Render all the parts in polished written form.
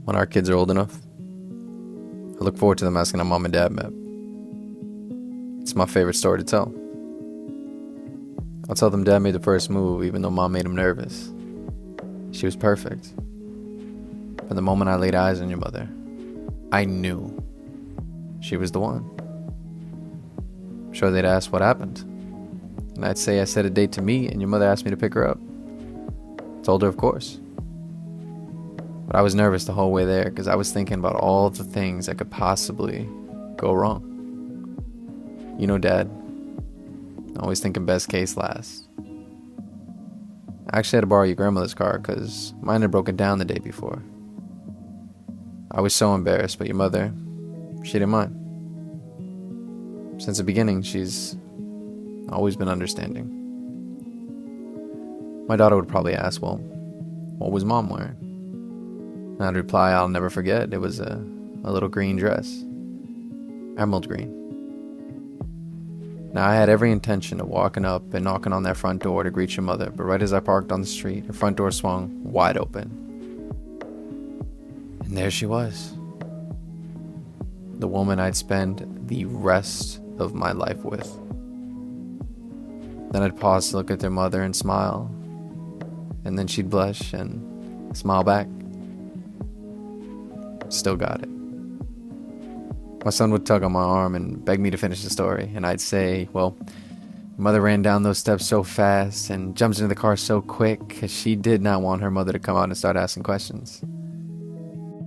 When our kids are old enough, I look forward to them asking how mom and dad met. It's my favorite story to tell. I'll tell them dad made the first move even though mom made him nervous. She was perfect. From the moment I laid eyes on your mother, I knew she was the one. I'm sure they'd ask what happened. And I'd say I set a date to meet and your mother asked me to pick her up. Told her of course. But I was nervous the whole way there because I was thinking about all the things that could possibly go wrong. You know, Dad, always thinking best case last. I actually had to borrow your grandmother's car because mine had broken down the day before. I was so embarrassed, but your mother, she didn't mind. Since the beginning, she's always been understanding. My daughter would probably ask, well, what was mom wearing? And I'd reply, I'll never forget, it was a little green dress. Emerald green. Now, I had every intention of walking up and knocking on that front door to greet your mother, but right as I parked on the street, her front door swung wide open. And there she was. The woman I'd spend the rest of my life with. Then I'd pause to look at their mother and smile, and then she'd blush and smile back. Still got it. My son would tug on my arm and beg me to finish the story, and I'd say, well, mother ran down those steps so fast and jumped into the car so quick because she did not want her mother to come out and start asking questions.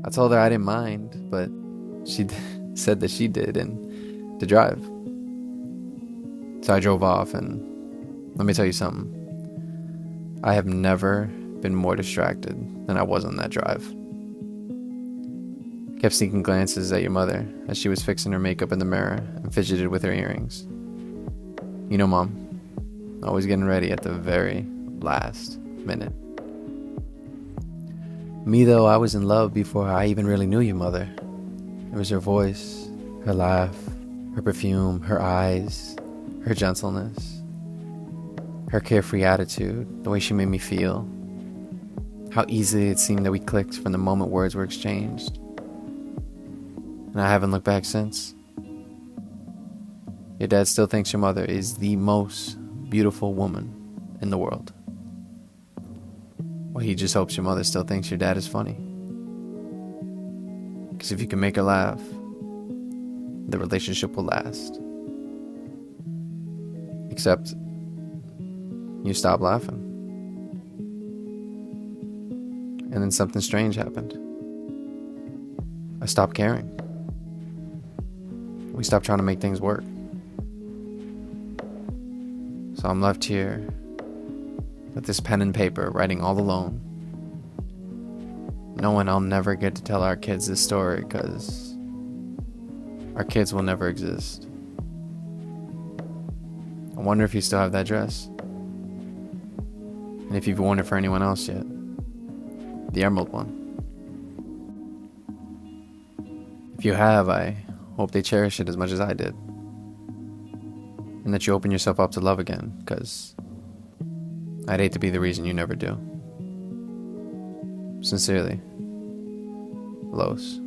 I told her I didn't mind, but she said that she did and to drive. So I drove off, and let me tell you something. I have never been more distracted than I was on that drive. I kept sneaking glances at your mother as she was fixing her makeup in the mirror and fidgeted with her earrings. You know, Mom, always getting ready at the very last minute. Me, though, I was in love before I even really knew your mother. It was her voice, her laugh, her perfume, her eyes, her gentleness, her carefree attitude, the way she made me feel, how easily it seemed that we clicked from the moment words were exchanged. And I haven't looked back since. Your dad still thinks your mother is the most beautiful woman in the world. Well, he just hopes your mother still thinks your dad is funny. Because if you can make her laugh, the relationship will last. Except, you stop laughing. And then something strange happened. I stopped caring. We stopped trying to make things work. So I'm left here with this pen and paper, writing all alone, knowing I'll never get to tell our kids this story because our kids will never exist. I wonder if you still have that dress. And if you've worn it for anyone else yet. The emerald one. If you have, I hope they cherish it as much as I did. And that you open yourself up to love again, because I'd hate to be the reason you never do. Sincerely, Los.